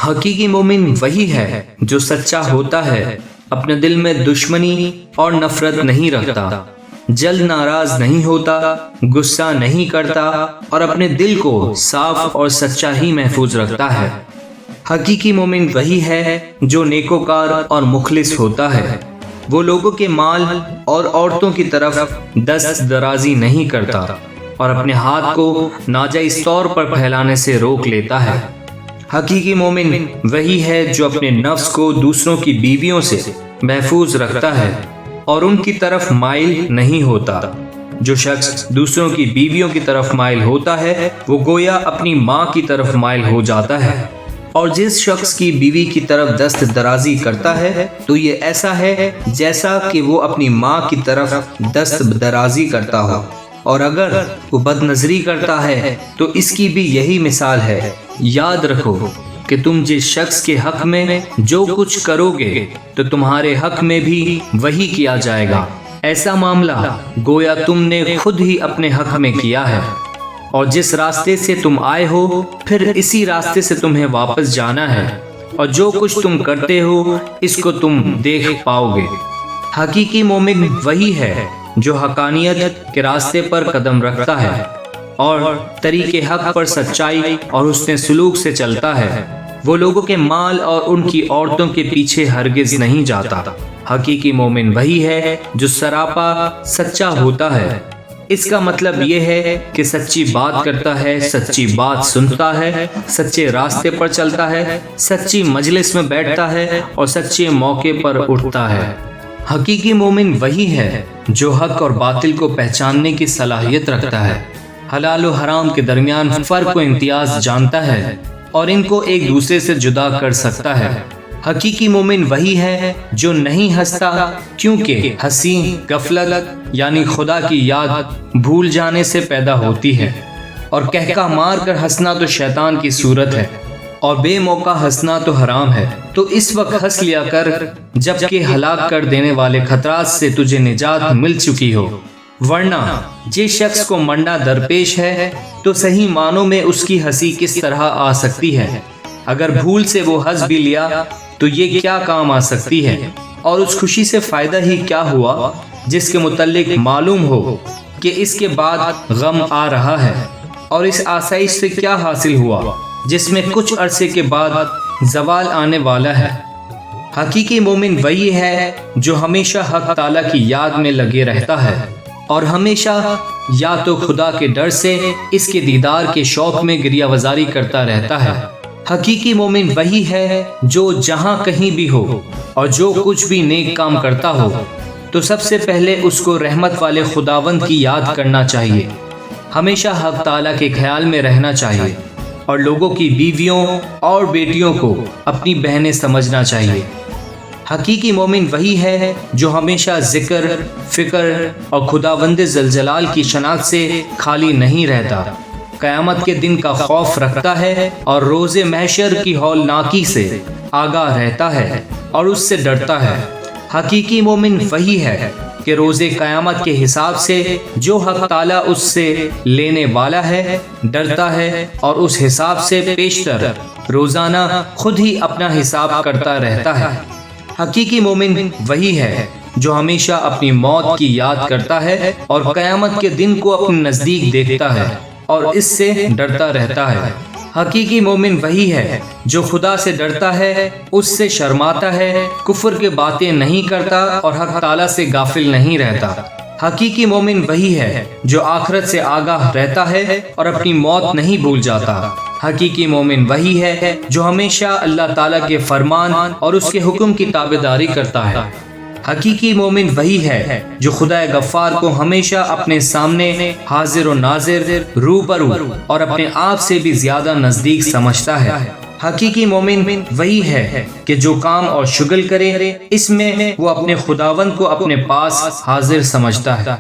حقیقی مومن وہی ہے جو سچا ہوتا ہے، اپنے دل میں دشمنی اور نفرت نہیں رکھتا، جلد ناراض نہیں ہوتا، غصہ نہیں کرتا اور اپنے دل کو صاف اور سچا ہی محفوظ رکھتا ہے۔ حقیقی مومن وہی ہے جو نیکوکار اور مخلص ہوتا ہے، وہ لوگوں کے مال اور عورتوں کی طرف دست درازی نہیں کرتا اور اپنے ہاتھ کو ناجائز طور پر پھیلانے سے روک لیتا ہے۔ حقیقی مومن وہی ہے جو اپنے نفس کو دوسروں کی بیویوں سے محفوظ رکھتا ہے اور ان کی طرف مائل نہیں ہوتا۔ جو شخص دوسروں کی بیویوں کی طرف مائل ہوتا ہے وہ گویا اپنی ماں کی طرف مائل ہو جاتا ہے، اور جس شخص کی بیوی کی طرف دست درازی کرتا ہے تو یہ ایسا ہے جیسا کہ وہ اپنی ماں کی طرف دست درازی کرتا ہو، اور اگر وہ بد نظری کرتا ہے تو اس کی بھی یہی مثال ہے۔ یاد رکھو کہ تم جس شخص کے حق میں جو کچھ کرو گے تو تمہارے حق میں بھی وہی کیا جائے گا۔ ایسا معاملہ گویا تم نے خود ہی اپنے حق میں کیا ہے، اور جس راستے سے تم آئے ہو پھر اسی راستے سے تمہیں واپس جانا ہے، اور جو کچھ تم کرتے ہو اس کو تم دیکھ پاؤ گے۔ حقیقی مومن وہی ہے جو حقانیت کے راستے پر قدم رکھتا ہے اور طریق حق پر سچائی اور حسن سلوک سے چلتا ہے، وہ لوگوں کے مال اور ان کی عورتوں کے پیچھے ہرگز نہیں جاتا۔ حقیقی مومن وہی ہے جو سراپا سچا ہوتا ہے۔ اس کا مطلب یہ ہے کہ سچی بات کرتا ہے، سچی بات سنتا ہے، سچے راستے پر چلتا ہے، سچی مجلس میں بیٹھتا ہے اور سچے موقع پر اٹھتا ہے۔ حقیقی مومن وہی ہے جو حق اور باطل کو پہچاننے کی صلاحیت رکھتا ہے، حلال و حرام کے درمیان فرق و امتیاز جانتا ہے اور ان کو ایک دوسرے سے جدا کر سکتا ہے۔ حقیقی مومن وہی ہے جو نہیں ہنستا، کیونکہ ہنسی غفلت یعنی خدا کی یاد بھول جانے سے پیدا ہوتی ہے، اور کہکا مار کر ہنسنا تو شیطان کی صورت ہے، اور بے موقع ہنسنا تو حرام ہے۔ تو اس وقت ہنس لیا کر جب کہ ہلاک کر دینے والے خطرات سے تجھے نجات مل چکی ہو، ورنہ جس شخص کو مرنا درپیش ہے تو صحیح معنوں میں اس کی ہنسی کس طرح آ سکتی ہے؟ اگر بھول سے وہ ہنس بھی لیا تو یہ کیا کام آ سکتی ہے؟ اور اس خوشی سے فائدہ ہی کیا ہوا جس کے متعلق معلوم ہو کہ اس کے بعد غم آ رہا ہے؟ اور اس آسائش سے کیا حاصل ہوا جس میں کچھ عرصے کے بعد زوال آنے والا ہے؟ حقیقی مومن وہی ہے جو ہمیشہ حق تعالیٰ کی یاد میں لگے رہتا ہے اور ہمیشہ یا تو خدا کے ڈر سے اس کے دیدار کے شوق میں گریہ وزاری کرتا رہتا ہے۔ حقیقی مومن وہی ہے جو جہاں کہیں بھی ہو اور جو کچھ بھی نیک کام کرتا ہو تو سب سے پہلے اس کو رحمت والے خداوند کی یاد کرنا چاہیے، ہمیشہ حق تعالیٰ کے خیال میں رہنا چاہیے، اور لوگوں کی بیویوں اور بیٹیوں کو اپنی بہنیں سمجھنا چاہیے۔ حقیقی مومن وہی ہے جو ہمیشہ ذکر، فکر اور خداوند ذوالجلال کی شناخت سے خالی نہیں رہتا، قیامت کے دن کا خوف رکھتا ہے اور روز محشر کی ہولناکی سے آگاہ رہتا ہے اور اس سے ڈرتا ہے۔ حقیقی مومن وہی ہے کہ روز قیامت کے حساب سے جو حق تعالیٰ اس سے لینے والا ہے ڈرتا ہے اور اس حساب سے پیشتر روزانہ خود ہی اپنا حساب کرتا رہتا ہے۔ حقیقی مومن وہی ہے جو ہمیشہ اپنی موت کی یاد کرتا ہے اور قیامت کے دن کو اپنے نزدیک دیکھتا ہے اور اس سے ڈرتا رہتا ہے۔ حقیقی مومن وہی ہے جو خدا سے ڈرتا ہے، اس سے شرماتا ہے، کفر کے باتیں نہیں کرتا اور حق تعالیٰ سے غافل نہیں رہتا۔ حقیقی مومن وہی ہے جو آخرت سے آگاہ رہتا ہے اور اپنی موت نہیں بھول جاتا۔ حقیقی مومن وہی ہے جو ہمیشہ اللہ تعالیٰ کے فرمان اور اس کے حکم کی تابعداری کرتا ہے۔ حقیقی مومن وہی ہے جو خدا غفار کو ہمیشہ اپنے سامنے حاضر و ناظر، روبرو اور اپنے آپ سے بھی زیادہ نزدیک سمجھتا ہے۔ حقیقی مومن وہی ہے کہ جو کام اور شغل کرے اس میں وہ اپنے خداوند کو اپنے پاس حاضر سمجھتا ہے۔